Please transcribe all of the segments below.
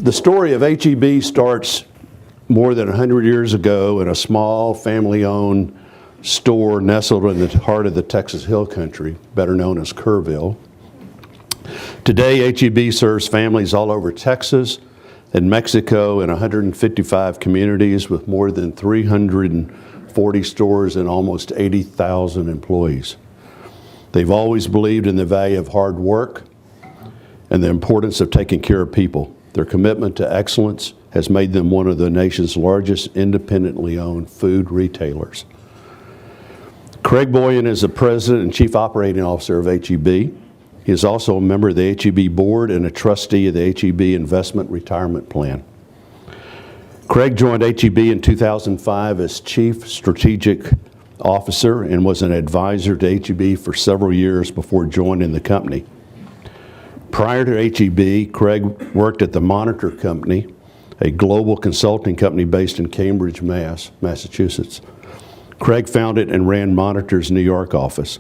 The story of HEB starts more than 100 years ago in a small family-owned store nestled in the heart of the Texas Hill Country, better known as Kerrville. Today, HEB serves families all over Texas and Mexico in 155 communities with more than 340 stores and almost 80,000 employees. They've always believed in the value of hard work and the importance of taking care of people. Their commitment to excellence has made them one of the nation's largest independently owned food retailers. Craig Boyan is the President and Chief Operating Officer of HEB. He is also a member of the HEB Board and a trustee of the HEB Investment Retirement Plan. Craig joined HEB in 2005 as Chief Strategic Officer and was an advisor to HEB for several years before joining the company. Prior to HEB, Craig worked at the Monitor Company, a global consulting company based in Cambridge, Massachusetts. Craig founded and ran Monitor's New York office.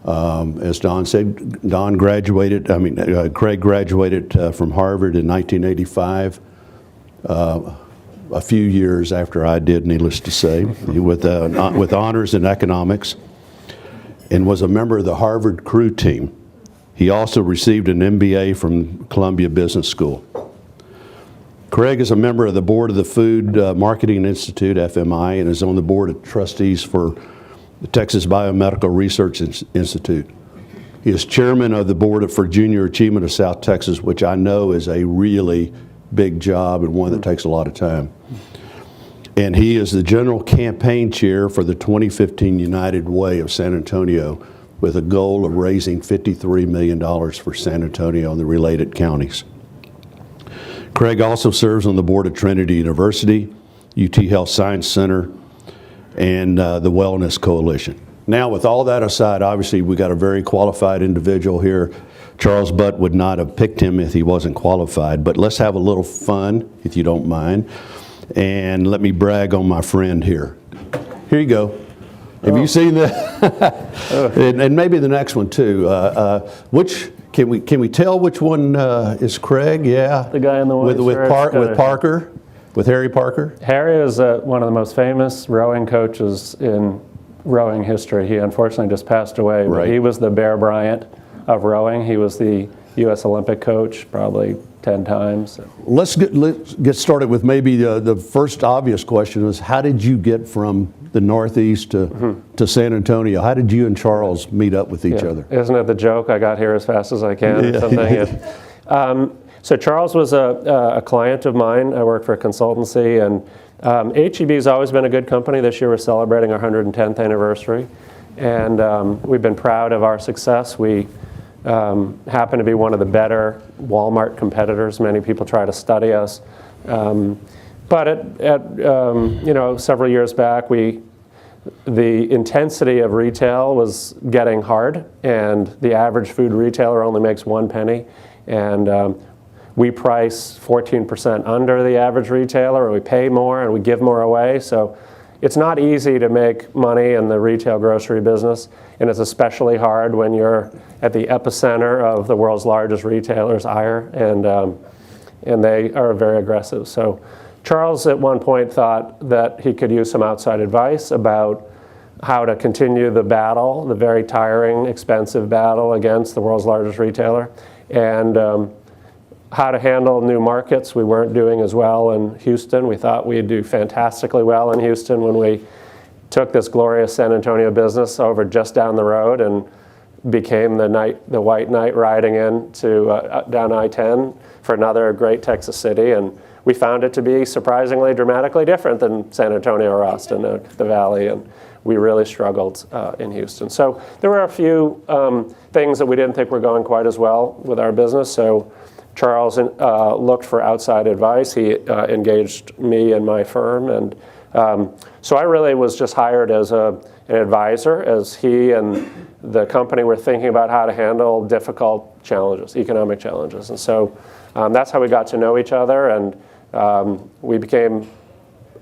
As Don said, Craig graduated from Harvard in 1985, a few years after I did, needless to say, with honors in economics, and was a member of the Harvard crew team. He also received an MBA from Columbia Business School. Craig is a member of the board of the Food Marketing Institute, FMI, and is on the board of trustees for the Texas Biomedical Research Institute. He is chairman of the board for Junior Achievement of South Texas, which I know is a really big job and one that takes a lot of time. And he is the general campaign chair for the 2015 United Way of San Antonio, with a goal of raising $53 million for San Antonio and the related counties. Craig also serves on the board of Trinity University, UT Health Science Center, and the Wellness Coalition. Now, with all that aside, obviously we got a very qualified individual here. Charles Butt would not have picked him if he wasn't qualified, but let's have a little fun, if you don't mind, and let me brag on my friend here. Here you go. Have you seen that? and maybe the next one too. Can we tell which one is Craig? Yeah, the guy in the white shirt with Harry Parker. Harry is one of the most famous rowing coaches in rowing history. He unfortunately just passed away, but he was the Bear Bryant of rowing. He was the U.S. Olympic coach, probably 10 times. Let's get started with maybe the first obvious question is, how did you get from the Northeast to San Antonio? How did you and Charles meet up with each other? Isn't it the joke, I got here as fast as I can? So Charles was a client of mine. I work for a consultancy, and HEB has always been a good company. This year we're celebrating our 110th anniversary, and we've been proud of our success. We happen to be one of the better Walmart competitors. Many people try to study us. But several years back, the intensity of retail was getting hard, and the average food retailer only makes 1 penny. And we price 14% under the average retailer, and we pay more and we give more away. So it's not easy to make money in the retail grocery business, and it's especially hard when you're at the epicenter of the world's largest retailers, Ayer, and they are very aggressive. So Charles at one point thought that he could use some outside advice about how to continue the battle, the very tiring, expensive battle against the world's largest retailer, and how to handle new markets. We weren't doing as well in Houston. We thought we'd do fantastically well in Houston when we took this glorious San Antonio business over just down the road and became the white knight riding in to down I-10 for another great Texas city. And we found it to be surprisingly dramatically different than San Antonio or Austin, the Valley, and we really struggled in Houston. So there were a few things that we didn't think were going quite as well with our business. So Charles looked for outside advice. He engaged me and my firm, and so I really was just hired as an advisor, as he and the company were thinking about how to handle difficult challenges, economic challenges. And so that's how we got to know each other, and we became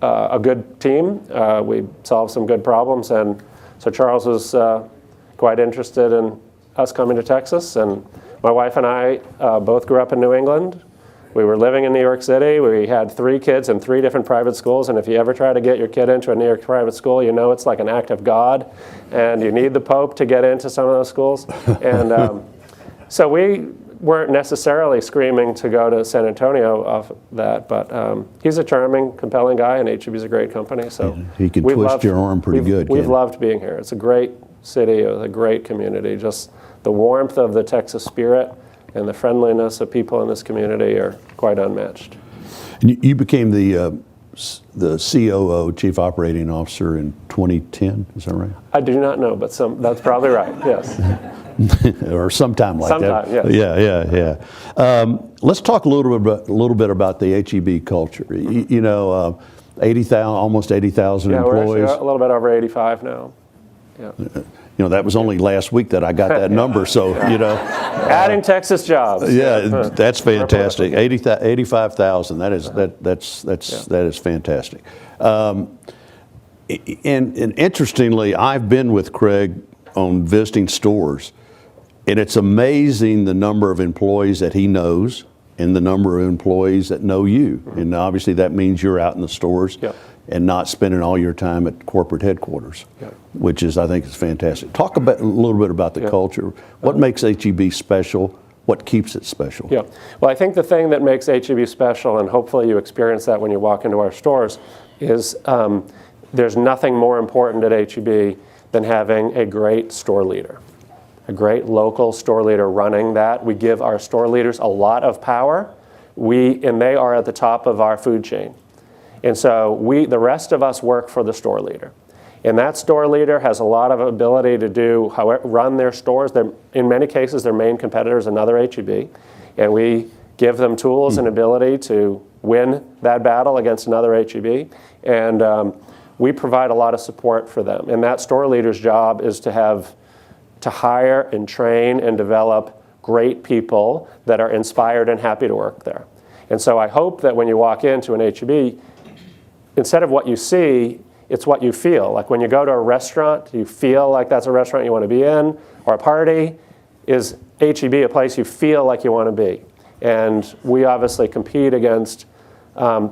a good team. We solved some good problems, and so Charles was quite interested in us coming to Texas, and my wife and I both grew up in New England. We were living in New York City. We had 3 kids in 3 different private schools, and if you ever try to get your kid into a New York private school, you know it's like an act of God, and you need the Pope to get into some of those schools. And so we weren't necessarily screaming to go to San Antonio off of that, but he's a charming, compelling guy, and HEB is a great company. So He can twist your arm pretty good. We've loved being here. It's a great city, a great community. Just the warmth of the Texas spirit and the friendliness of people in this community are quite unmatched. And you became the COO, Chief Operating Officer, in 2010, is that right? I do not know, but that's probably right, yes. Or sometime like that. Sometime, yes. Yeah. Let's talk a little bit about the HEB culture. You know, 80,000, almost 80,000 employees. We're actually a little bit over 85 now. Yeah. You know, that was only last week that I got that number, so, you know. Adding Texas jobs. Yeah, that's fantastic. 85,000, that is fantastic. And interestingly, I've been with Craig on visiting stores, and it's amazing the number of employees that he knows and the number of employees that know you. And obviously that means you're out in the stores. Yep. And not spending all your time at corporate headquarters, Yep. which is, I think, is fantastic. Talk a little bit about the culture. What makes HEB special? What keeps it special? Yeah. Well, I think the thing that makes HEB special, and hopefully you experience that when you walk into our stores, is there's nothing more important at HEB than having a great store leader, a great local store leader running that. We give our store leaders a lot of power, and they are at the top of our food chain. And so the rest of us work for the store leader. And that store leader has a lot of ability to run their stores. In many cases, their main competitor is another HEB. And we give them tools and ability to win that battle against another HEB. And we provide a lot of support for them. And that store leader's job is to hire and train and develop great people that are inspired and happy to work there. And so I hope that when you walk into an HEB, instead of what you see, it's what you feel. Like when you go to a restaurant, you feel like that's a restaurant you want to be in, or a party. Is HEB a place you feel like you want to be? And we obviously compete against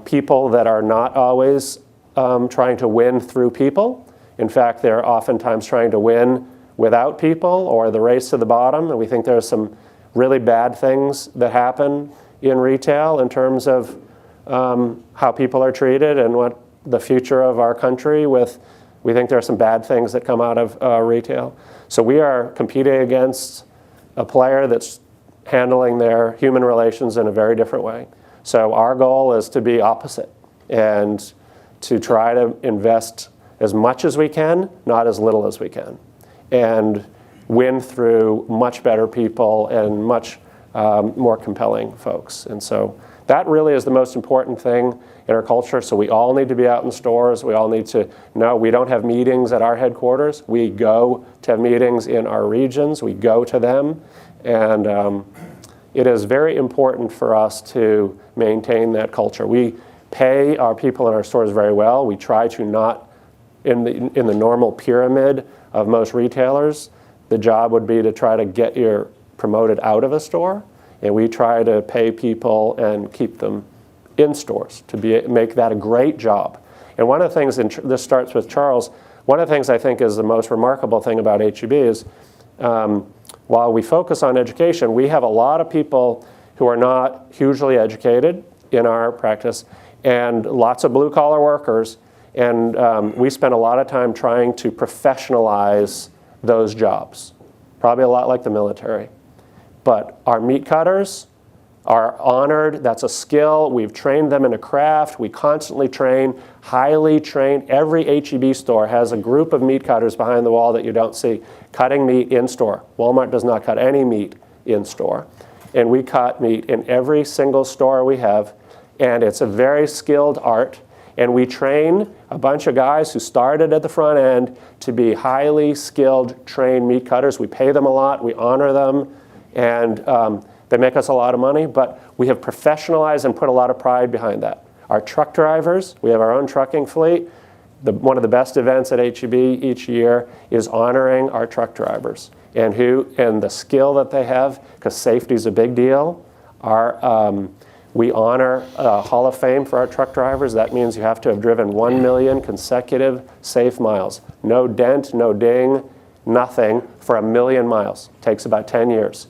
people that are not always trying to win through people. In fact, they're oftentimes trying to win without people, or the race to the bottom. And we think there's some really bad things that happen in retail in terms of how people are treated and what the future of our country we think there are some bad things that come out of retail. So we are competing against a player that's handling their human relations in a very different way. So our goal is to be opposite and to try to invest as much as we can, not as little as we can, and win through much better people and much more compelling folks. And so that really is the most important thing in our culture. So we all need to be out in stores. We all need to know we don't have meetings at our headquarters. We go to have meetings in our regions. We go to them. And it is very important for us to maintain that culture. We pay our people in our stores very well. We try to not, in the normal pyramid of most retailers, the job would be to try to get you promoted out of a store. And we try to pay people and keep them in stores to make that a great job. And one of the things, and this starts with Charles, one of the things I think is the most remarkable thing about HEB is while we focus on education, we have a lot of people who are not hugely educated in our practice and lots of blue-collar workers. And we spend a lot of time trying to professionalize those jobs, probably a lot like the military. But our meat cutters are honored. That's a skill. We've trained them in a craft. We constantly train, highly trained. Every HEB store has a group of meat cutters behind the wall that you don't see, cutting meat in store. Walmart does not cut any meat in store. And we cut meat in every single store we have. And it's a very skilled art. And we train a bunch of guys who started at the front end to be highly skilled, trained meat cutters. We pay them a lot. We honor them. And they make us a lot of money, but we have professionalized and put a lot of pride behind that. Our truck drivers, we have our own trucking fleet. One of the best events at HEB each year is honoring our truck drivers and the skill that they have, because safety is a big deal. We honor Hall of Fame for our truck drivers. That means you have to have driven 1 million consecutive safe miles. No dent, no ding, nothing for 1 million miles. Takes about 10 years.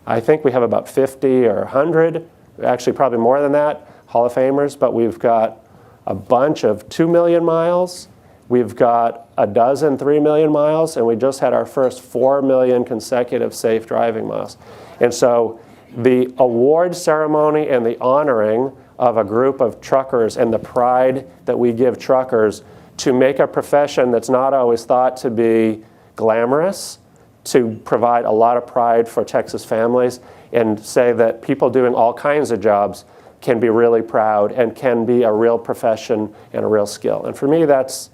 I think we have about 50 or 100, actually probably more than that, Hall of Famers, but we've got a bunch of 2 million miles. We've got a dozen 3 million miles, and we just had our first 4 million consecutive safe driving miles. And so the award ceremony and the honoring of a group of truckers and the pride that we give truckers to make a profession that's not always thought to be glamorous, to provide a lot of pride for Texas families, and say that people doing all kinds of jobs can be really proud and can be a real profession and a real skill. And for me, that's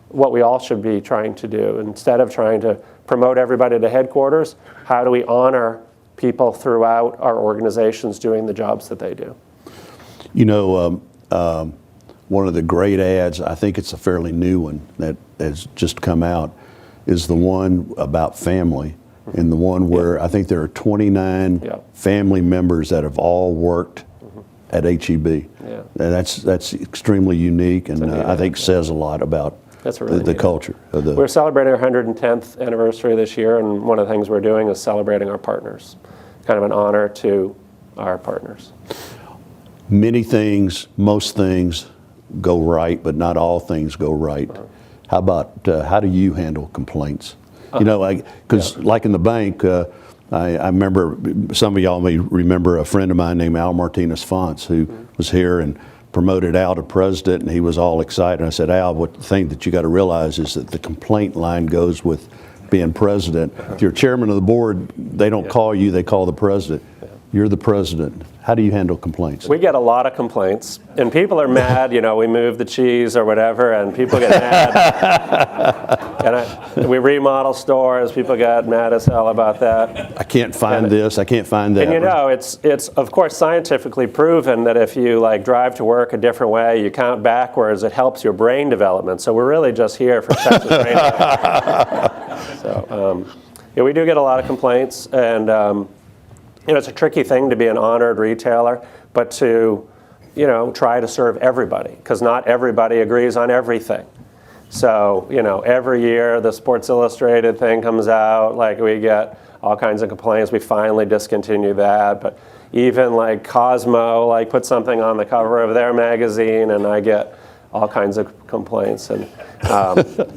what we all should be trying to do. Instead of trying to promote everybody to headquarters, how do we honor people throughout our organizations doing the jobs that they do? You know, one of the great ads, I think it's a fairly new one that has just come out, is the one about family, and the one where I think there are 29 family members that have all worked at HEB. And that's extremely unique, and I think says a lot about the culture. We're celebrating our 110th anniversary this year, and one of the things we're doing is celebrating our partners. Kind of an honor to our partners. Many things, most things go right, but not all things go right. How about, how do you handle complaints? You know, because like in the bank, I remember, some of y'all may remember a friend of mine named Al Martinez Fonts, who was here and promoted Al to president, and he was all excited. And I said, Al, what the thing that you got to realize is that the complaint line goes with being president. If you're chairman of the board, they don't call you, they call the president. You're the president. How do you handle complaints? We get a lot of complaints, and people are mad. You know, we move the cheese or whatever, and people get mad. And we remodel stores. People get mad as hell about that. I can't find this. I can't find that. And you know, it's of course scientifically proven that if you like drive to work a different way, you count backwards, it helps your brain development. So we're really just here for Texas brain development. So yeah, we do get a lot of complaints, and. You know, it's a tricky thing to be an honored retailer, but to, you know, try to serve everybody, because not everybody agrees on everything. So, you know, every year the Sports Illustrated thing comes out, like we get all kinds of complaints. We finally discontinued that, but even like Cosmo, like put something on the cover of their magazine, and I get all kinds of complaints, and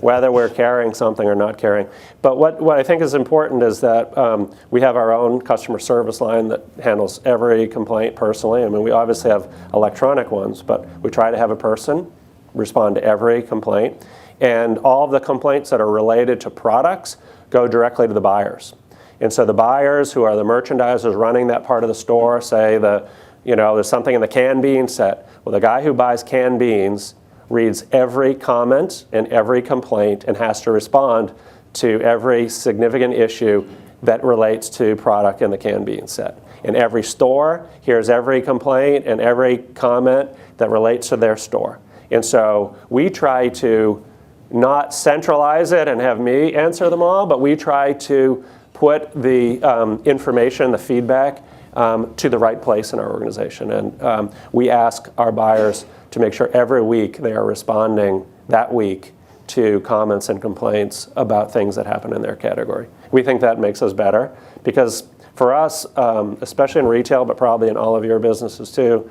whether we're carrying something or not carrying. But what I think is important is that we have our own customer service line that handles every complaint personally. I mean, we obviously have electronic ones, but we try to have a person respond to every complaint. And all of the complaints that are related to products go directly to the buyers. And so the buyers, who are the merchandisers running that part of the store, say you know, there's something in the canned bean set. Well, the guy who buys canned beans reads every comment and every complaint and has to respond to every significant issue that relates to product in the canned bean set. And every store hears every complaint and every comment that relates to their store. And so we try to not centralize it and have me answer them all, but we try to put the information, the feedback, to the right place in our organization. And we ask our buyers to make sure every week they are responding that week to comments and complaints about things that happen in their category. We think that makes us better, because for us, especially in retail, but probably in all of your businesses too,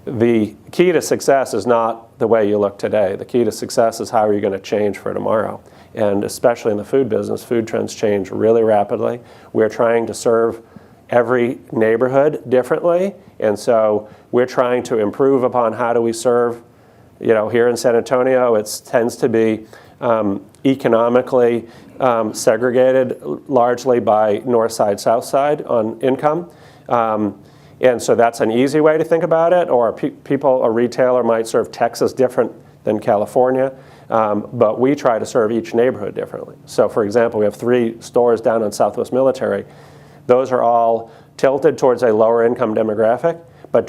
the key to success is not the way you look today. The key to success is how are you going to change for tomorrow. And especially in the food business, food trends change really rapidly. We're trying to serve every neighborhood differently, and so we're trying to improve upon how do we serve. You know, here in San Antonio, it tends to be economically segregated largely by north side, south side on income. And so that's an easy way to think about it, or a retailer might serve Texas different than California, but we try to serve each neighborhood differently. So for example, we have 3 stores down on Southwest Military. Those are all tilted towards a lower income demographic, but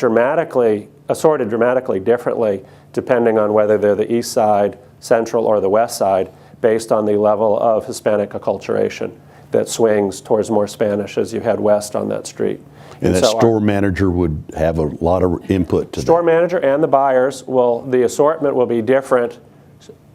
assorted dramatically differently depending on whether they're the east side, central, or the west side, based on the level of Hispanic acculturation that swings towards more Spanish as you head west on that street. And that so store manager would have a lot of input to store that. manager and the buyers the assortment will be different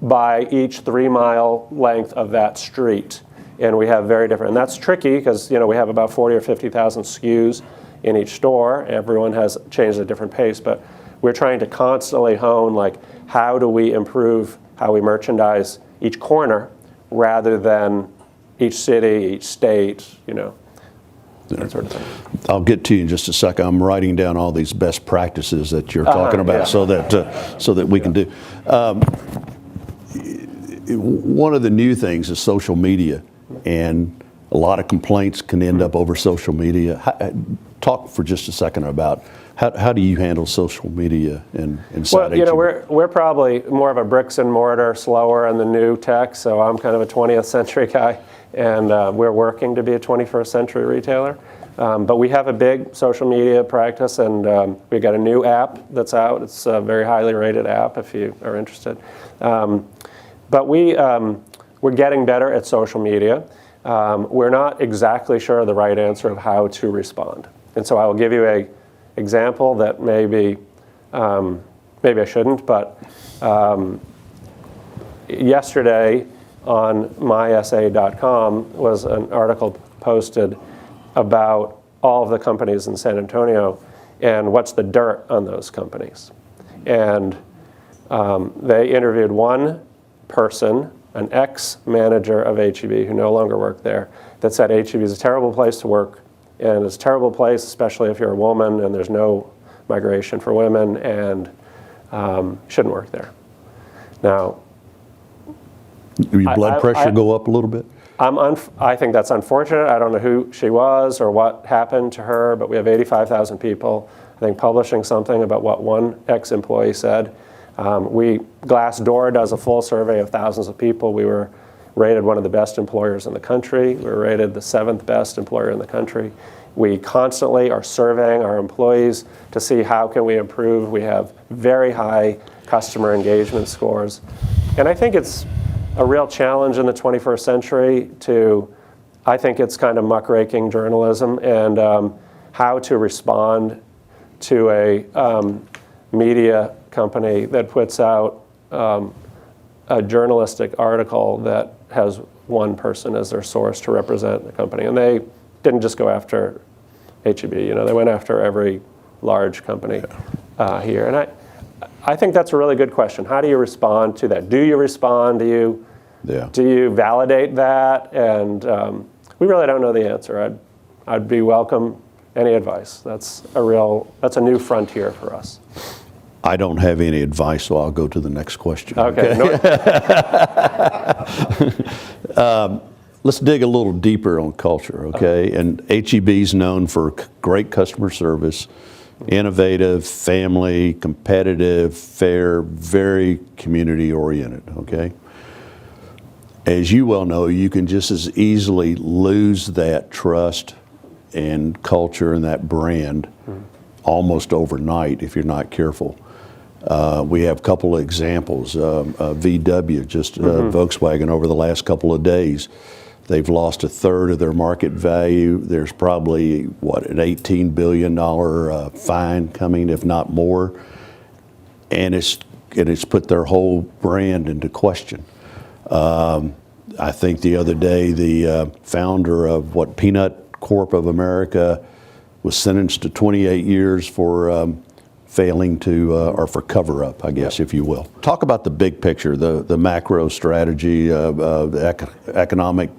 by each 3-mile length of that street. And we have very different, and that's tricky because we have about 40 or 50,000 SKUs in each store. Everyone has changed at a different pace, but we're trying to constantly hone, like, how do we improve how we merchandise each corner rather than each city, each state, that sort of thing. I'll get to you in just a second. I'm writing down all these best practices that you're talking about, so that we can do. One of the new things is social media, and a lot of complaints can end up over social media. Talk for just a second about how do you handle social media inside HEB? We're probably more of a bricks and mortar, slower in the new tech, so I'm kind of a 20th century guy, and we're working to be a 21st century retailer. But we have a big social media practice, and we've got a new app that's out. It's a very highly rated app if you are interested. But we're getting better at social media. We're not exactly sure the right answer of how to respond. And so I will give you an example that maybe I shouldn't, but yesterday on mysa.com was an article posted about all of the companies in San Antonio and what's the dirt on those companies. And they interviewed one person, an ex-manager of HEB who no longer worked there, that said HEB is a terrible place to work, and it's a terrible place, especially if you're a woman and there's no migration for women, and shouldn't work there. Now, your blood pressure go up a little bit? I think that's unfortunate. I don't know who she was or what happened to her, but we have 85,000 people, I think, publishing something about what one ex-employee said. Glassdoor does a full survey of thousands of people. We were rated one of the best employers in the country. We were rated the 7th best employer in the country. We constantly are surveying our employees to see how can we improve. We have very high customer engagement scores. And I think it's a real challenge in the 21st century I think it's kind of muckraking journalism and how to respond to a media company that puts out a journalistic article that has one person as their source to represent the company. And they didn't just go after HEB, they went after every large company here. And I think that's a really good question. How do you respond to that? Do you respond? Do you validate that? And we really don't know the answer. I'd be welcome any advice. That's a new frontier for us. I don't have any advice, so I'll go to the next question. Okay. Let's dig a little deeper on culture, okay? And HEB's known for great customer service, innovative, family, competitive, fair, very community-oriented, okay? As you well know, you can just as easily lose that trust and culture and that brand almost overnight if you're not careful. We have a couple of examples. VW, Volkswagen, over the last couple of days, they've lost a third of their market value. There's probably, an $18 billion fine coming, if not more. And it's put their whole brand into question. I think the other day, the founder of Peanut Corp of America was sentenced to 28 years for failing to, or for cover-up, I guess, if you will. Talk about the big picture, the macro strategy of the economic,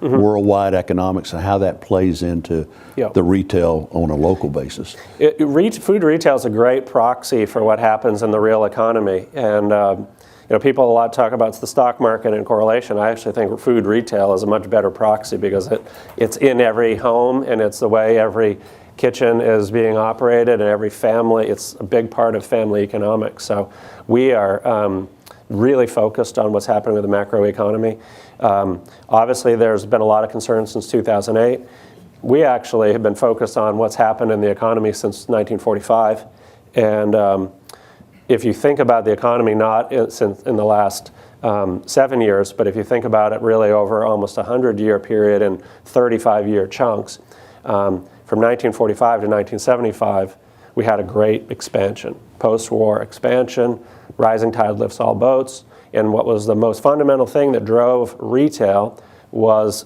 worldwide economics, and how that plays into the retail on a local basis. Food retail is a great proxy for what happens in the real economy. And people a lot talk about the stock market and correlation. I actually think food retail is a much better proxy because it's in every home, and it's the way every kitchen is being operated, and every family, it's a big part of family economics. So we are really focused on what's happening with the macroeconomy. Obviously, there's been a lot of concern since 2008. We actually have been focused on what's happened in the economy since 1945. And if you think about the economy, not in the last 7 years, but if you think about it really over almost a 100-year period and 35-year chunks, from 1945 to 1975, we had a great expansion, post-war expansion, rising tide lifts all boats. And what was the most fundamental thing that drove retail was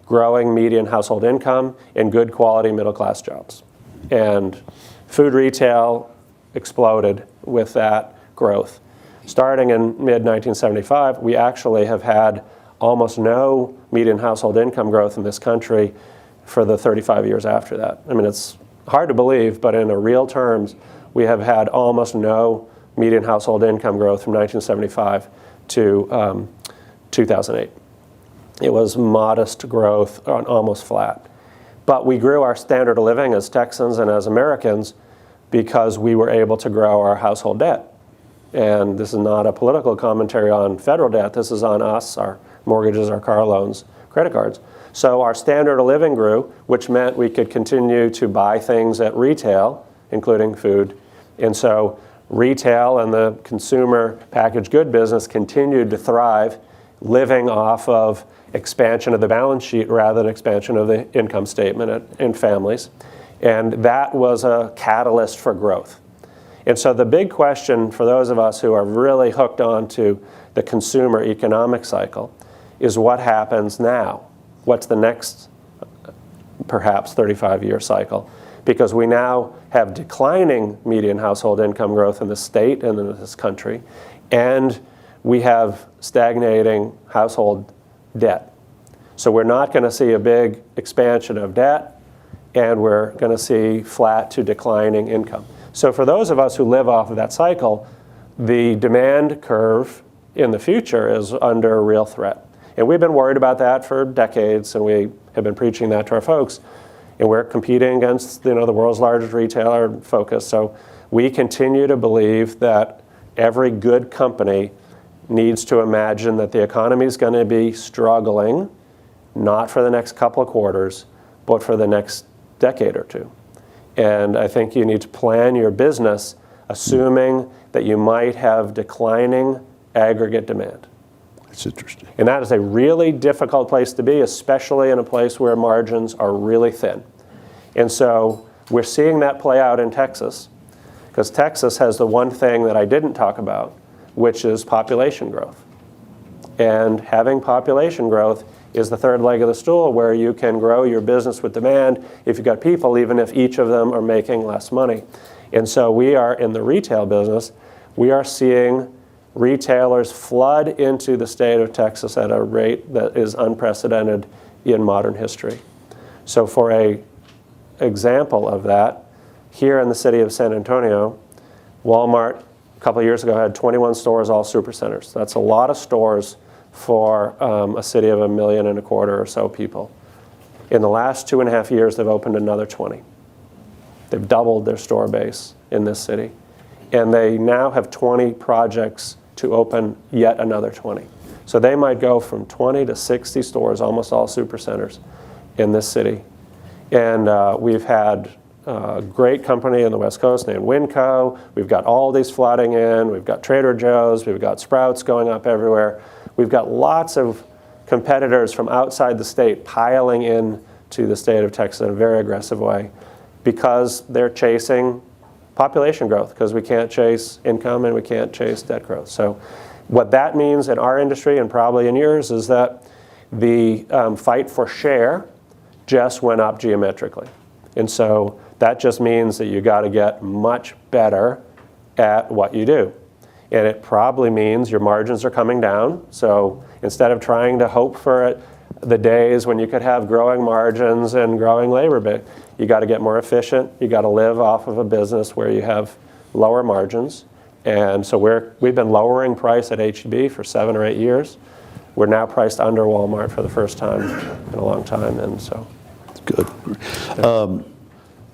growing median household income and good quality middle-class jobs. And food retail exploded with that growth. Starting in mid-1975, we actually have had almost no median household income growth in this country for the 35 years after that. I mean, it's hard to believe, but in real terms, we have had almost no median household income growth from 1975 to 2008. It was modest growth, almost flat. But we grew our standard of living as Texans and as Americans because we were able to grow our household debt. And this is not a political commentary on federal debt. This is on us, our mortgages, our car loans, credit cards. So our standard of living grew, which meant we could continue to buy things at retail, including food. And so retail and the consumer packaged good business continued to thrive, living off of expansion of the balance sheet rather than expansion of the income statement in families. And that was a catalyst for growth. And so the big question for those of us who are really hooked on to the consumer economic cycle is what happens now? What's the next, perhaps 35-year cycle? Because we now have declining median household income growth in the state and in this country, and we have stagnating household debt. So we're not going to see a big expansion of debt, and we're going to see flat to declining income. So for those of us who live off of that cycle, the demand curve in the future is under real threat. And we've been worried about that for decades, and we have been preaching that to our folks. And we're competing against the world's largest retailer Focus. So we continue to believe that every good company needs to imagine that the economy is going to be struggling, not for the next couple of quarters, but for the next decade or two. And I think you need to plan your business assuming that you might have declining aggregate demand. That's interesting. And that is a really difficult place to be, especially in a place where margins are really thin. And so we're seeing that play out in Texas, because Texas has the one thing that I didn't talk about, which is population growth. And having population growth is the third leg of the stool where you can grow your business with demand if you've got people, even if each of them are making less money. And so we are in the retail business, we are seeing retailers flood into the state of Texas at a rate that is unprecedented in modern history. So for an example of that, here in the city of San Antonio, Walmart a couple of years ago had 21 stores, all supercenters. That's a lot of stores for a city of 1.25 million or so people. In the last 2.5 years, they've opened another 20. They've doubled their store base in this city. And they now have 20 projects to open yet another 20. So they might go from 20 to 60 stores, almost all supercenters in this city. And we've had a great company in the West Coast named Winco. We've got Aldi's flooding in. We've got Trader Joe's. We've got Sprouts going up everywhere. We've got lots of competitors from outside the state piling in to the state of Texas in a very aggressive way because they're chasing population growth, because we can't chase income and we can't chase debt growth. So what that means in our industry and probably in yours is that the fight for share just went up geometrically. And so that just means that you got to get much better at what you do. And it probably means your margins are coming down. So instead of trying to hope for it, the days when you could have growing margins and growing labor, but you got to get more efficient. You got to live off of a business where you have lower margins. And so we've been lowering price at HEB for 7 or 8 years. We're now priced under Walmart for the first time in a long time, and so. Good.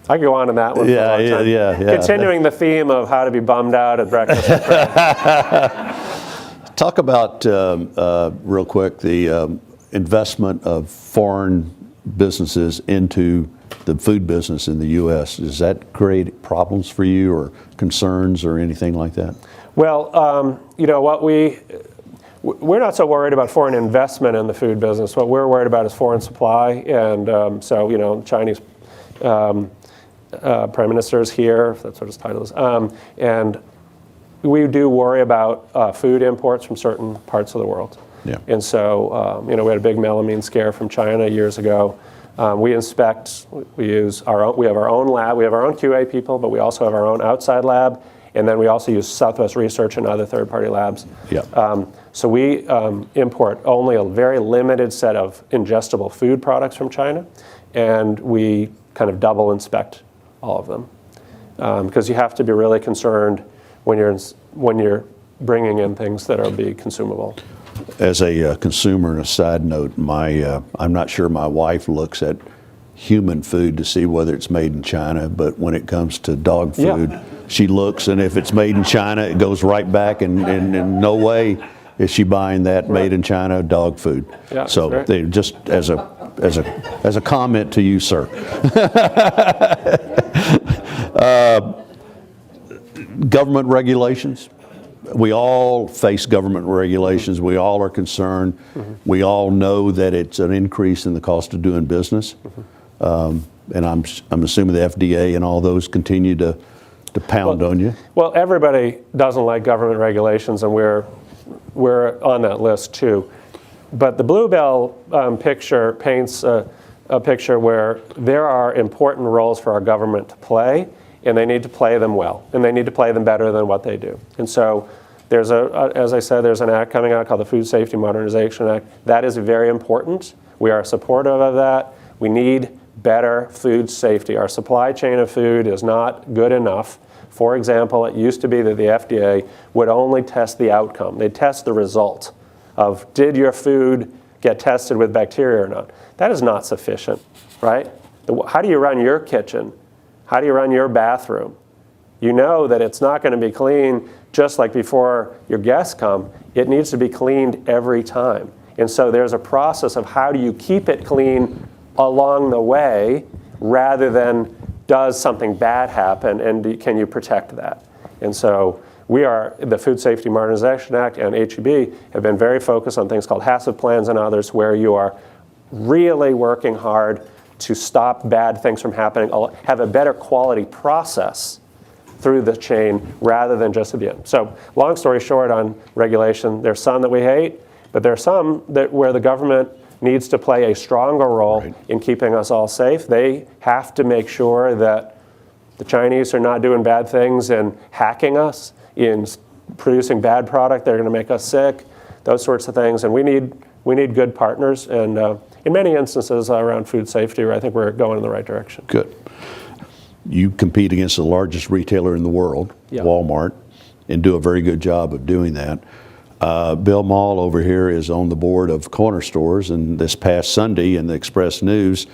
I could go on in that one for a long time. Yeah. Continuing the theme of how to be bummed out at breakfast. Talk about, real quick, the investment of foreign businesses into the food business in the U.S. Does that create problems for you or concerns or anything like that? Well, what we're not so worried about foreign investment in the food business. What we're worried about is foreign supply. And so, Chinese Prime Minister is here, if that's what his title is. And we do worry about food imports from certain parts of the world. Yeah. And so, we had a big melamine scare from China years ago. We inspect, we have our own lab, we have our own QA people, but we also have our own outside lab. And then we also use Southwest Research and other third-party labs. Yeah. So we import only a very limited set of ingestible food products from China, and we kind of double inspect all of them. Because you have to be really concerned when you're bringing in things that are be consumable. As a consumer, and a side note, I'm not sure my wife looks at human food to see whether it's made in China, but when it comes to dog food, she looks, and if it's made in China, it goes right back, and in no way is she buying that made in China dog food. Yeah, so right. they just as a comment to you, sir. Government regulations. We all face government regulations. We all are concerned. We all know that it's an increase in the cost of doing business. And I'm assuming the FDA and all those continue to pound on you. Well, everybody doesn't like government regulations, and we're on that list too. But the Bluebell picture paints a picture where there are important roles for our government to play, and they need to play them well, and they need to play them better than what they do. And so there's as I said, there's an act coming out called the Food Safety Modernization Act. That is very important. We are supportive of that. We need better food safety. Our supply chain of food is not good enough. For example, it used to be that the FDA would only test the outcome. They'd test the result of, did your food get tested with bacteria or not? That is not sufficient, right? How do you run your kitchen? How do you run your bathroom? You know that it's not going to be clean just like before your guests come. It needs to be cleaned every time. And so there's a process of how do you keep it clean along the way rather than does something bad happen and can you protect that? And so the Food Safety Modernization Act and HEB have been very focused on things called HACCP plans and others where you are really working hard to stop bad things from happening, have a better quality process through the chain rather than just at the end. So long story short on regulation, there's some that we hate, but there's some where the government needs to play a stronger role in keeping us all safe. They have to make sure that the Chinese are not doing bad things and hacking us, in producing bad product they're going to make us sick, those sorts of things. And we need good partners. And in many instances around food safety, I think we're going in the right direction. Good. You compete against the largest retailer in the world, Walmart, and do a very good job of doing that. Bill Maul over here is on the board of Corner Stores, and this past Sunday in the Express News,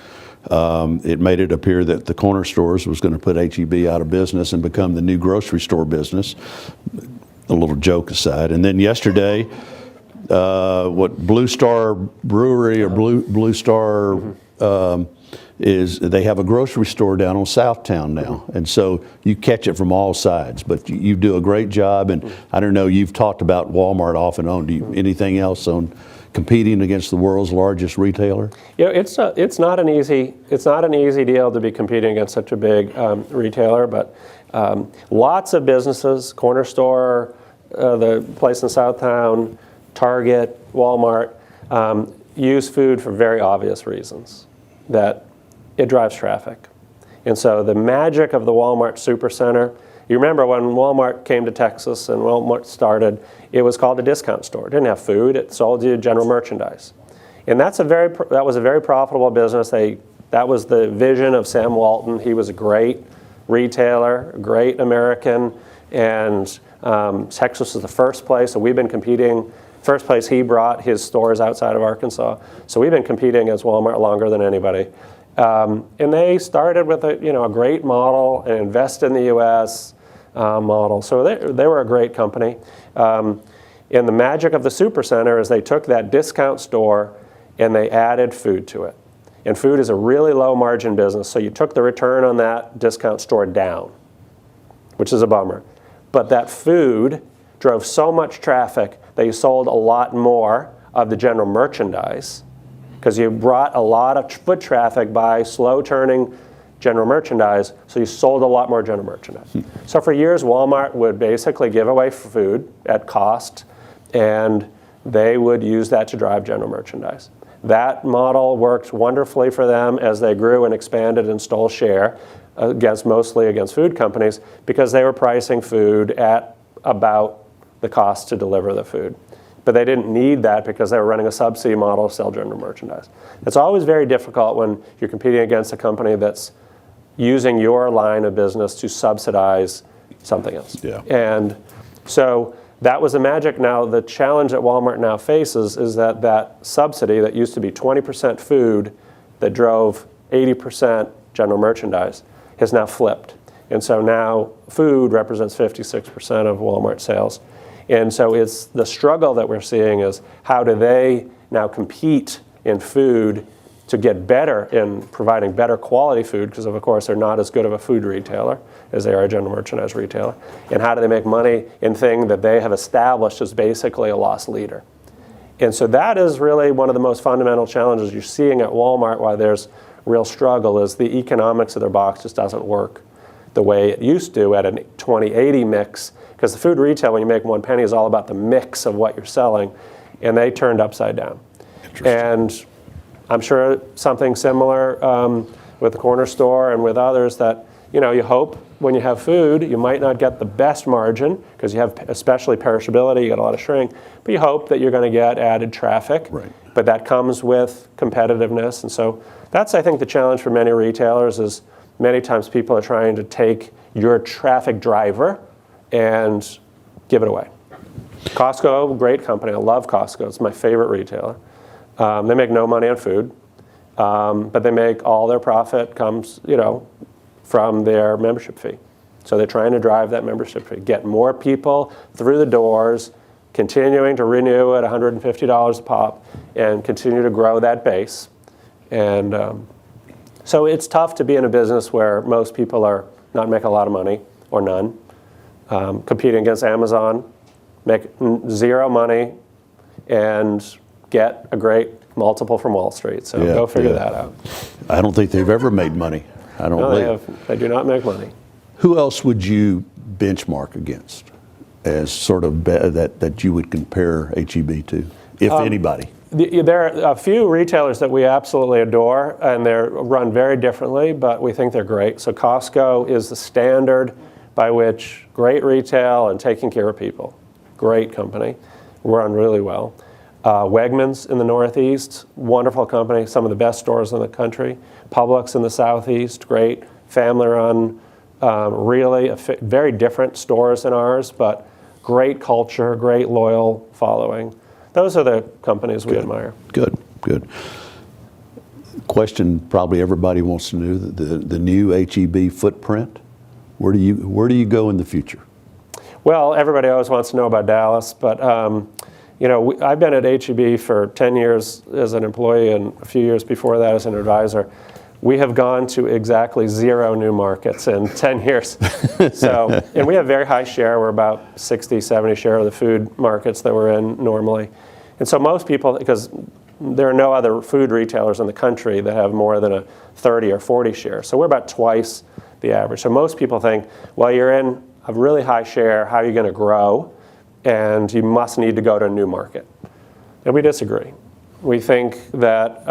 it made it appear that the Corner Stores was going to put HEB out of business and become the new grocery store business. A little joke aside. And then yesterday, Blue Star Brewery or Blue Star they have a grocery store down on Southtown now. And so you catch it from all sides, but you do a great job. And I don't know, you've talked about Walmart off and on. Anything else on competing against the world's largest retailer? It's not an easy deal to be competing against such a big retailer, but lots of businesses, Corner Store, the place in Southtown, Target, Walmart, use food for very obvious reasons, that it drives traffic. And so the magic of the Walmart Supercenter, you remember when Walmart came to Texas and Walmart started, it was called a discount store. It didn't have food, it sold you general merchandise. And that was a very profitable business. That was the vision of Sam Walton. He was a great retailer, a great American, and Texas was the first place, so we've been competing. First place he brought his stores outside of Arkansas. So we've been competing against Walmart longer than anybody. And they started with a great model, an invest in the U.S. Model. So they were a great company. And the magic of the Supercenter is they took that discount store and they added food to it. And food is a really low margin business, so you took the return on that discount store down, which is a bummer. But that food drove so much traffic that you sold a lot more of the general merchandise because you brought a lot of foot traffic by slow turning general merchandise, so you sold a lot more general merchandise. So for years, Walmart would basically give away food at cost, and they would use that to drive general merchandise. That model worked wonderfully for them as they grew and expanded and stole share mostly against food companies, because they were pricing food at about the cost to deliver the food. But they didn't need that because they were running a subsidy model to sell general merchandise. It's always very difficult when you're competing against a company that's using your line of business to subsidize something else. Yeah. And so that was the magic. Now, the challenge that Walmart now faces is that subsidy that used to be 20% food that drove 80% general merchandise has now flipped. And so now food represents 56% of Walmart sales. And so it's the struggle that we're seeing is how do they now compete in food to get better in providing better quality food, because of course they're not as good of a food retailer as they are a general merchandise retailer. And how do they make money in things that they have established as basically a loss leader? And so that is really one of the most fundamental challenges you're seeing at Walmart, why there's real struggle, is the economics of their box just doesn't work the way it used to at a 20-80 mix, because the food retail, when you make 1 penny, is all about the mix of what you're selling, and they turned upside down. And I'm sure something similar with the corner store and with others, that you hope when you have food, you might not get the best margin because you have especially perishability, you get a lot of shrink, but you hope that you're going to get added traffic. Right. But that comes with competitiveness. And so that's, I think, the challenge for many retailers is many times people are trying to take your traffic driver and give it away. Costco, great company. I love Costco. It's my favorite retailer. They make no money on food, but they make all their profit comes, from their membership fee. So they're trying to drive that membership fee, get more people through the doors, continuing to renew at $150 a pop, and continue to grow that base. And so it's tough to be in a business where most people are not making a lot of money or none, competing against Amazon, make zero money, and get a great multiple from Wall Street. So go figure that out. I don't think they've ever made money. I don't believe. They do not make money. Who else would you benchmark against as sort of that you would compare HEB to, if anybody? There are a few retailers that we absolutely adore, and they're run very differently, but we think they're great. So Costco is the standard by which great retail and taking care of people. Great company, run really well. Wegmans in the Northeast, wonderful company, some of the best stores in the country. Publix in the Southeast, great, family-run, really very different stores than ours, but great culture, great loyal following. Those are the companies we admire. Good. Question probably everybody wants to know, the new HEB footprint. Where do you go in the future? Well, everybody always wants to know about Dallas, but I've been at HEB for 10 years as an employee and a few years before that as an advisor. We have gone to exactly 0 new markets in 10 years. And we have very high share. We're about 60, 70 share of the food markets that we're in normally. And so most people, because there are no other food retailers in the country that have more than a 30 or 40 share. So we're about twice the average. So most people think, well, you're in a really high share, how are you going to grow? And you must need to go to a new market. And we disagree. We think that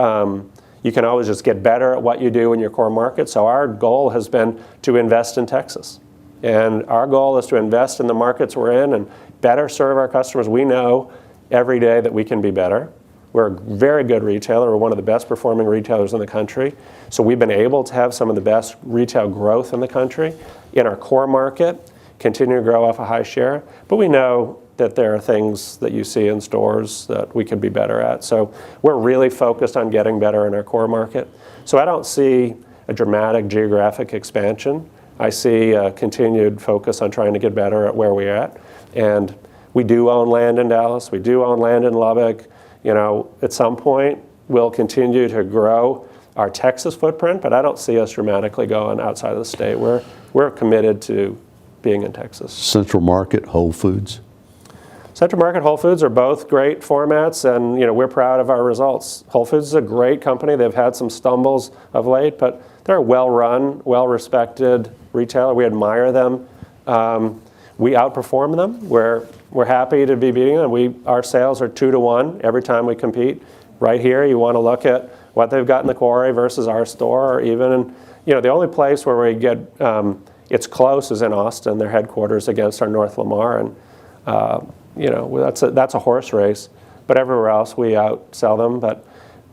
you can always just get better at what you do in your core market. So our goal has been to invest in Texas. And our goal is to invest in the markets we're in and better serve our customers. We know every day that we can be better. We're a very good retailer. We're one of the best performing retailers in the country. So we've been able to have some of the best retail growth in the country in our core market, continue to grow off a high share. But we know that there are things that you see in stores that we could be better at. So we're really focused on getting better in our core market. So I don't see a dramatic geographic expansion. I see a continued focus on trying to get better at where we're at. And we do own land in Dallas. We do own land in Lubbock. At some point, we'll continue to grow our Texas footprint, but I don't see us dramatically going outside of the state. We're committed to being in Texas. Central Market, Whole Foods? Central Market, Whole Foods are both great formats, and we're proud of our results. Whole Foods is a great company. They've had some stumbles of late, but they're a well-run, well-respected retailer. We admire them. We outperform them. We're happy to be beating them. Our sales are 2-to-1 every time we compete. Right here, you want to look at what they've got in the quarry versus our store, or even, the only place where we get it's close is in Austin, their headquarters, against our North Lamar, and that's a horse race. But everywhere else, we outsell them. But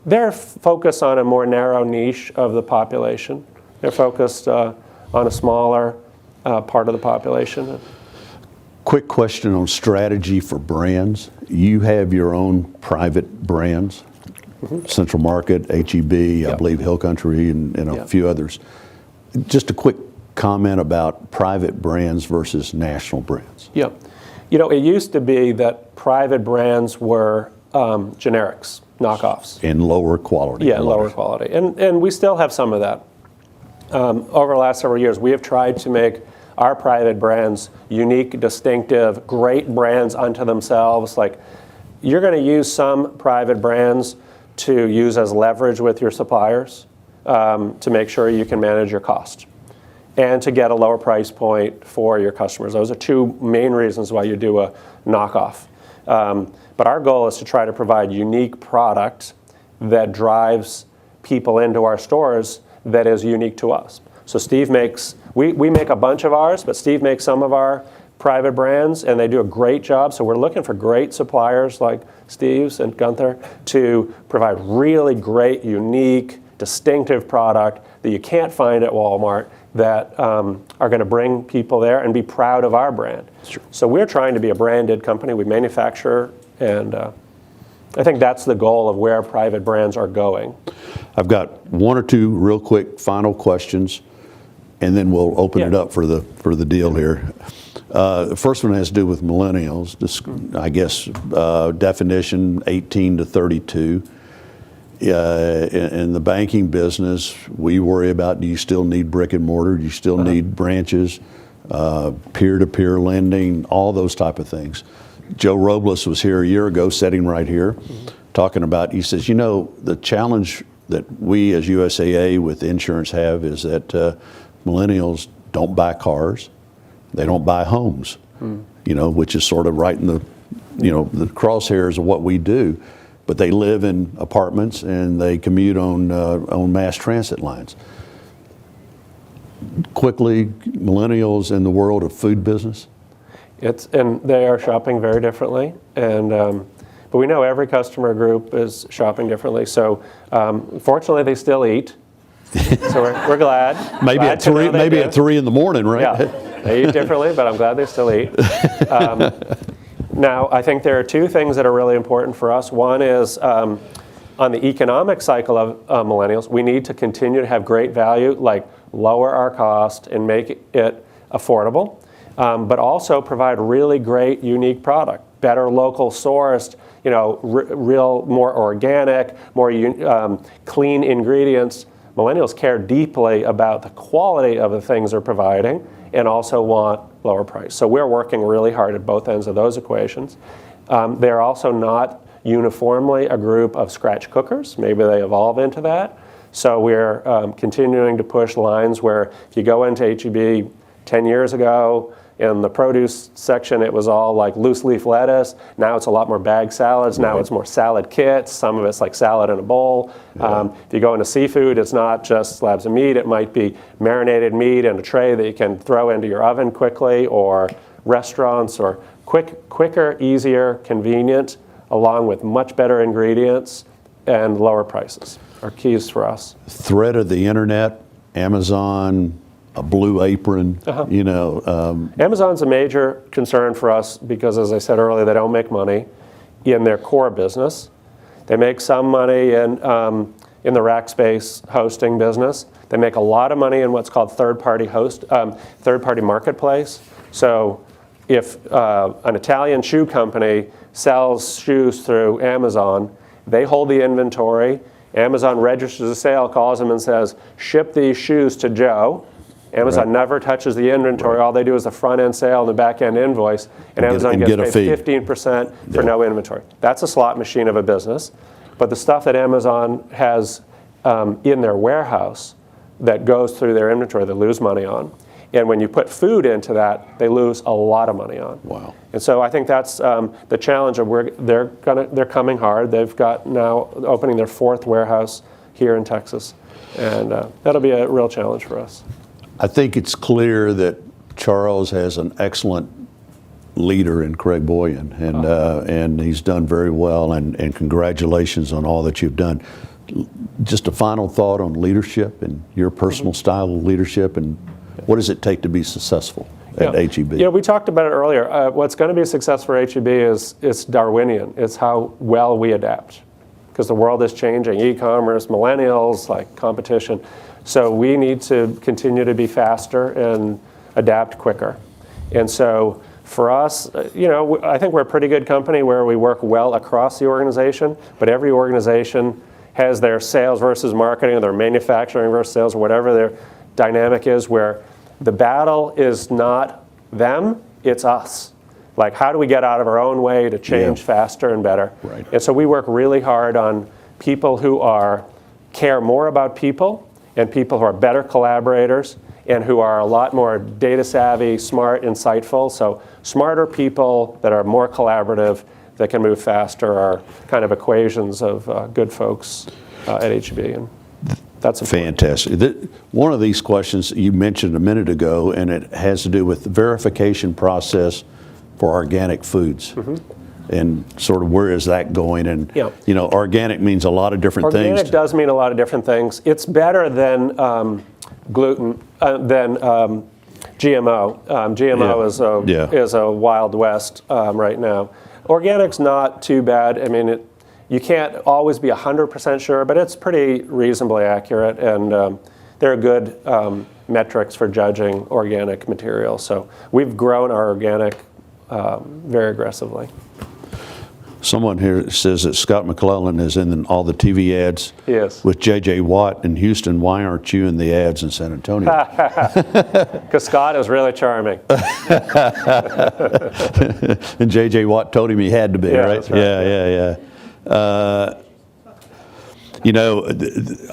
they're focused on a more narrow niche of the population. They're focused on a smaller part of the population. Quick question on strategy for brands. You have your own private brands, Central Market, HEB, I believe Hill Country, and a few others. Just a quick comment about private brands versus national brands. Yeah. It used to be that private brands were generics, knockoffs. And lower quality. Yeah, lower quality. And we still have some of that. Over the last several years, we have tried to make our private brands unique, distinctive, great brands unto themselves. Like, you're going to use some private brands to use as leverage with your suppliers to make sure you can manage your cost and to get a lower price point for your customers. Those are two main reasons why you do a knockoff. But our goal is to try to provide unique product that drives people into our stores that is unique to us. So Steve makes, we make a bunch of ours, but Steve makes some of our private brands, and they do a great job. So we're looking for great suppliers like Steve's and Gunther to provide really great, unique, distinctive product that you can't find at Walmart that are going to bring people there and be proud of our brand. So we're trying to be a branded company. We manufacture, and I think that's the goal of where private brands are going. I've got one or two real quick final questions, and then we'll open it up for the deal here. The first one has to do with millennials. This, I guess, definition 18 to 32. In the banking business, we worry about, do you still need brick and mortar? Do you still need branches, peer-to-peer lending, all those type of things. Joe Robles was here a year ago, sitting right here, talking about, he says, the challenge that we as USAA with insurance have is that millennials don't buy cars, they don't buy homes, which is sort of right in the, the crosshairs of what we do. But they live in apartments and they commute on mass transit lines. Quickly, millennials in the world of food business? And they are shopping very differently, but we know every customer group is shopping differently. So fortunately, they still eat. So we're glad. Maybe at 3 in the morning, right? Yeah, they eat differently, but I'm glad they still eat. Now, I think there are two things that are really important for us. One is on the economic cycle of millennials, we need to continue to have great value, like lower our cost and make it affordable, but also provide really great, unique product, better local sourced, real, more organic, more clean ingredients. Millennials care deeply about the quality of the things they're providing and also want lower price. So we're working really hard at both ends of those equations. They're also not uniformly a group of scratch cookers. Maybe they evolve into that. So we're continuing to push lines where if you go into HEB 10 years ago, in the produce section, it was all like loose leaf lettuce. Now it's a lot more bag salads. Now it's more salad kits. Some of it's like salad in a bowl. If you go into seafood, it's not just slabs of meat. It might be marinated meat in a tray that you can throw into your oven quickly, or restaurants, or quicker, easier, convenient, along with much better ingredients and lower prices are keys for us. Threat of the internet, Amazon, a Blue Apron, Amazon's a major concern for us because, as I said earlier, they don't make money in their core business. They make some money in the rack space hosting business. They make a lot of money in what's called third-party marketplace. So if an Italian shoe company sells shoes through Amazon, they hold the inventory. Amazon registers a sale, calls them and says, ship these shoes to Joe. Amazon never touches the inventory. All they do is the front-end sale and the back-end invoice, and Amazon gets paid 15% for no inventory. That's a slot machine of a business. But the stuff that Amazon has in their warehouse, that goes through their inventory they lose money on. And when you put food into that, they lose a lot of money on. Wow. And so I think that's the challenge of they're coming hard. They've got now opening their 4th warehouse here in Texas. And that'll be a real challenge for us. I think it's clear that Charles has an excellent leader in Craig Boyan, and he's done very well, and congratulations on all that you've done. Just a final thought on leadership and your personal style of leadership, and what does it take to be successful at HEB? Yeah, we talked about it earlier. What's going to be a success for HEB is Darwinian. It's how well we adapt, because the world is changing. E-commerce, millennials, like competition. So we need to continue to be faster and adapt quicker. And so for us, I think we're a pretty good company where we work well across the organization, but every organization has their sales versus marketing, or their manufacturing versus sales, or whatever their dynamic is, where the battle is not them, it's us. Like, how do we get out of our own way to change faster and better? Right. And so we work really hard on people who care more about people, and people who are better collaborators, and who are a lot more data savvy, smart, insightful. So smarter people that are more collaborative, that can move faster, are kind of equations of good folks at HEB. And that's important. Fantastic. One of these questions you mentioned a minute ago, and it has to do with the verification process for organic foods. And sort of where is that going? And organic means a lot of different things. Organic does mean a lot of different things. It's better than gluten, than GMO. GMO is a wild west right now. Organic's not too bad. I mean, you can't always be 100% sure, but it's pretty reasonably accurate, and there are good metrics for judging organic material. So we've grown our organic very aggressively. Someone here says that Scott McClellan is in all the TV ads with J.J. Watt in Houston. Why aren't you in the ads in San Antonio? Because Scott is really charming. And J.J. Watt told him he had to be, right? That's right?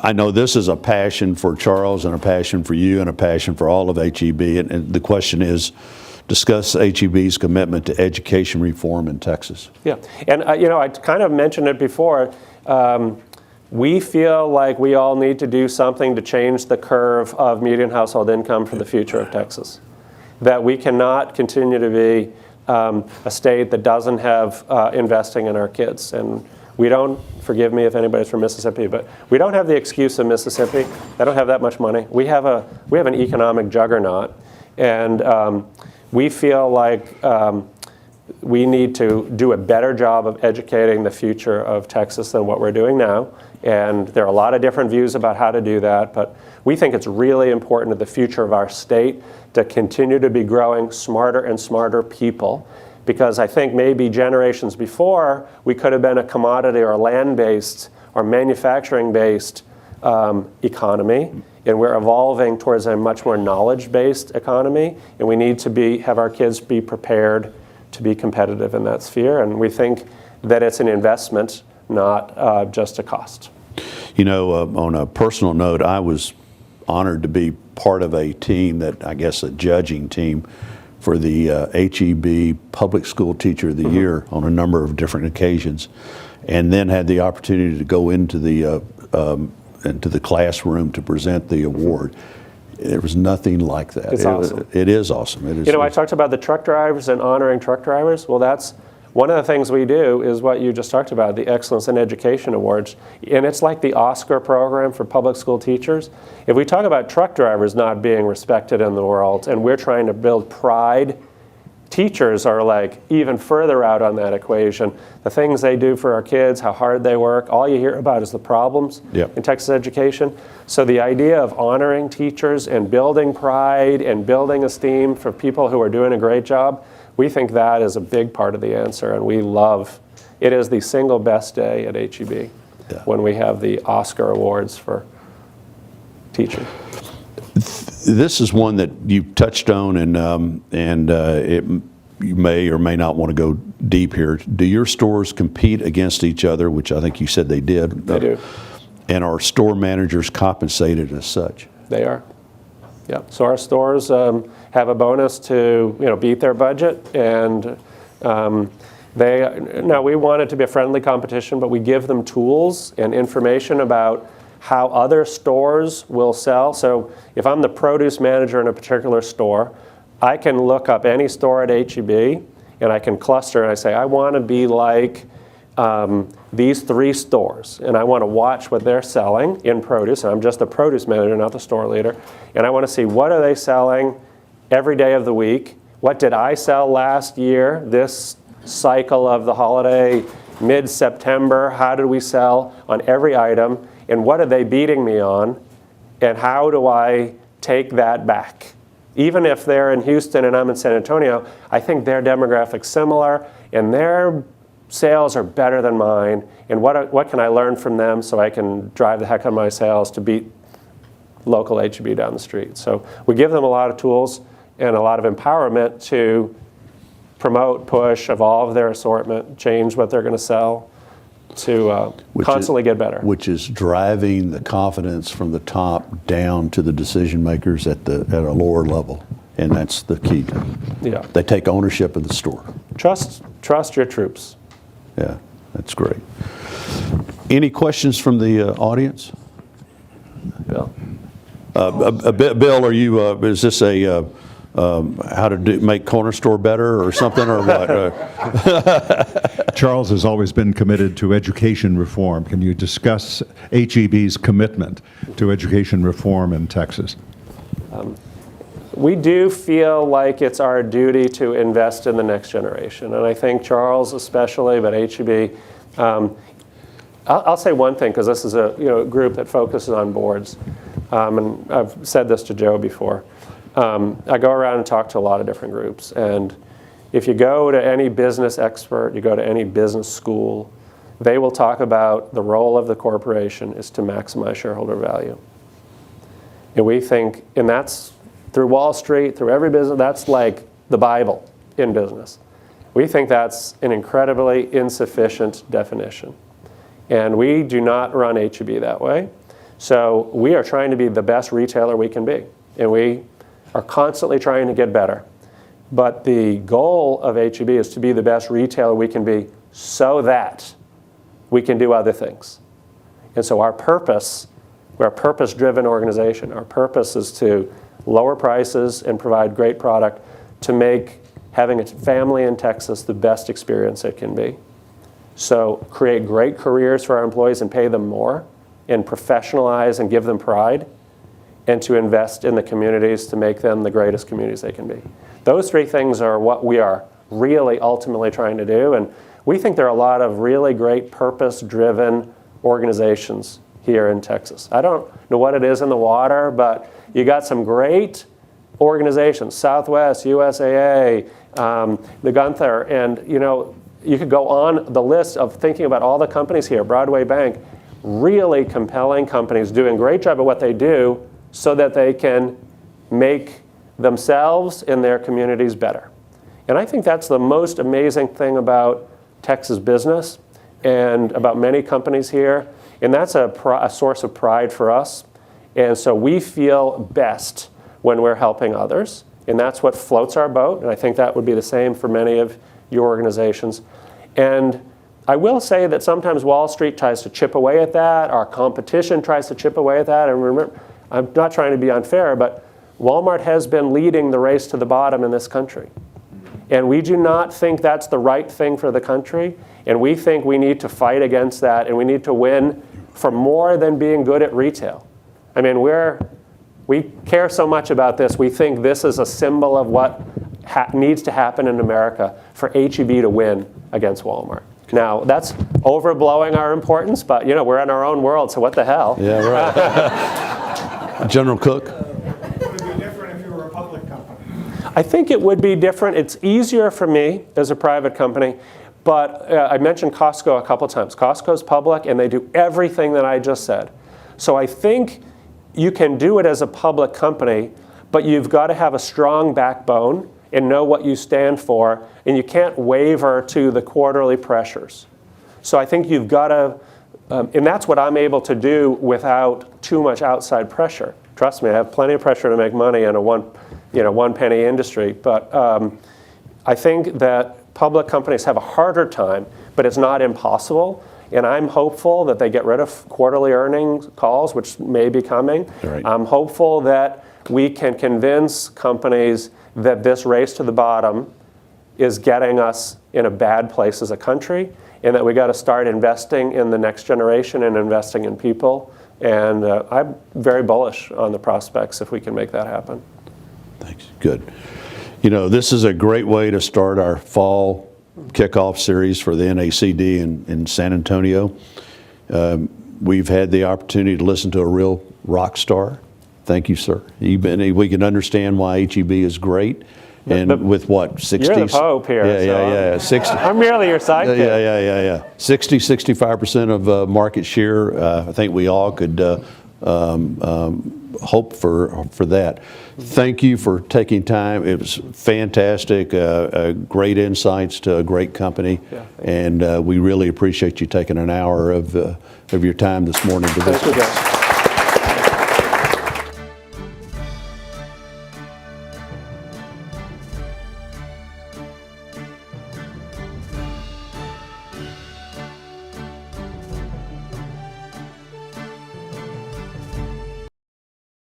I know this is a passion for Charles, and a passion for you, and a passion for all of HEB. And the question is, discuss HEB's commitment to education reform in Texas. Yeah, and I kind of mentioned it before. We feel like we all need to do something to change the curve of median household income for the future of Texas. That we cannot continue to be a state that doesn't have investing in our kids. And we don't, forgive me if anybody's from Mississippi, but we don't have the excuse of Mississippi. They don't have that much money. We have an economic juggernaut, and we feel like we need to do a better job of educating the future of Texas than what we're doing now. And there are a lot of different views about how to do that, but we think it's really important to the future of our state to continue to be growing smarter and smarter people. Because I think maybe generations before, we could have been a commodity or land-based or manufacturing-based economy. And we're evolving towards a much more knowledge-based economy, and we need to have our kids be prepared to be competitive in that sphere. And we think that it's an investment, not just a cost. On a personal note, I was honored to be part of a team a judging team for the HEB Public School Teacher of the Year on a number of different occasions, and then had the opportunity to go into the classroom to present the award. There was nothing like that. It's awesome. It is awesome. It is. I talked about the truck drivers and honoring truck drivers. Well, that's one of the things we do is what you just talked about, the Excellence in Education Awards. And it's like the Oscar program for public school teachers. If we talk about truck drivers not being respected in the world, and we're trying to build pride, teachers are like even further out on that equation. The things they do for our kids, how hard they work, all you hear about is the problems in Texas education. So the idea of honoring teachers and building pride and building esteem for people who are doing a great job, we think that is a big part of the answer, and it is the single best day at HEB when we have the Oscar Awards for teaching. This is one that you touched on, you may or may not want to go deep here. Do your stores compete against each other, which I think you said they did? They do. And are store managers compensated as such? They are. Yep. So our stores have a bonus to beat their budget, and now we want it to be a friendly competition, but we give them tools and information about how other stores will sell. So if I'm the produce manager in a particular store, I can look up any store at HEB and I can cluster and I say, I want to be like these 3 stores, and I want to watch what they're selling in produce. And I'm just the produce manager, not the store leader. And I want to see, what are they selling every day of the week? What did I sell last year, this cycle of the holiday, mid-September? How did we sell on every item? And what are they beating me on? And how do I take that back? Even if they're in Houston and I'm in San Antonio, I think their demographics similar, and their sales are better than mine, and what can I learn from them so I can drive the heck out of my sales to beat local HEB down the street. So we give them a lot of tools and a lot of empowerment to promote, push, evolve their assortment, change what they're going to sell, to constantly get better. Which is driving the confidence from the top down to the decision makers at a lower level. And that's the key. Yeah. They take ownership of the store. Trust your troops. Yeah, that's great. Any questions from the audience? Bill? Bill, are you, is this a how to make corner store better or something, or what? Charles has always been committed to education reform. Can you discuss HEB's commitment to education reform in Texas? We do feel like it's our duty to invest in the next generation. And I think Charles especially, but HEB, I'll say one thing, because this is a group that focuses on boards. And I've said this to Joe before. I go around and talk to a lot of different groups. And if you go to any business expert, you go to any business school, they will talk about the role of the corporation is to maximize shareholder value. And we think, and that's through Wall Street, through every business, that's like the Bible in business. We think that's an incredibly insufficient definition. And we do not run HEB that way. So we are trying to be the best retailer we can be. And we are constantly trying to get better. But the goal of HEB is to be the best retailer we can be so that we can do other things. And so our purpose, we're a purpose-driven organization. Our purpose is to lower prices and provide great product to make having a family in Texas the best experience it can be. So create great careers for our employees and pay them more, and professionalize and give them pride, and to invest in the communities to make them the greatest communities they can be. Those 3 things are what we are really ultimately trying to do, and we think there are a lot of really great purpose-driven organizations here in Texas. I don't know what it is in the water, but you got some great organizations, Southwest, USAA, the Gunther, and you could go on the list of thinking about all the companies here, Broadway Bank, really compelling companies doing a great job at what they do so that they can make themselves and their communities better. And I think that's the most amazing thing about Texas business and about many companies here. And that's a source of pride for us. And so we feel best when we're helping others. And that's what floats our boat. And I think that would be the same for many of your organizations. And I will say that sometimes Wall Street tries to chip away at that. Our competition tries to chip away at that. And remember, I'm not trying to be unfair, but Walmart has been leading the race to the bottom in this country. And we do not think that's the right thing for the country. And we think we need to fight against that, and we need to win for more than being good at retail. I mean, we care so much about this. We think this is a symbol of what needs to happen in America for HEB to win against Walmart. Now, that's overblowing our importance, but we're in our own world, so what the hell? Yeah, right. General Cook? Would it be different if you were a public company? I think it would be different. It's easier for me as a private company, but I mentioned Costco a couple times. Costco's public, and they do everything that I just said. So I think you can do it as a public company, but you've got to have a strong backbone and know what you stand for, and you can't waver to the quarterly pressures. So I think you've got to, and that's what I'm able to do without too much outside pressure. trust me, I have plenty of pressure to make money in a one penny industry. But I think that public companies have a harder time, but it's not impossible. And I'm hopeful that they get rid of quarterly earnings calls, which may be coming. Right. I'm hopeful that we can convince companies that this race to the bottom is getting us in a bad place as a country, and that we got to start investing in the next generation and investing in people. And I'm very bullish on the prospects if we can make that happen. Thanks. Good. You know, this is a great way to start our fall kickoff series for the NACD in San Antonio. We've had the opportunity to listen to a real rock star. Thank you, sir. We can understand why HEB is great. And with what, 60? You're the Pope here. Yeah. 60. I'm merely your sidekick. Yeah. 60, 65% of market share. I think we all could hope for that. Thank you for taking time. It was fantastic. Great insights to a great company. Yeah, and we really appreciate you taking an hour of your time this morning to visit. Thank you, guys.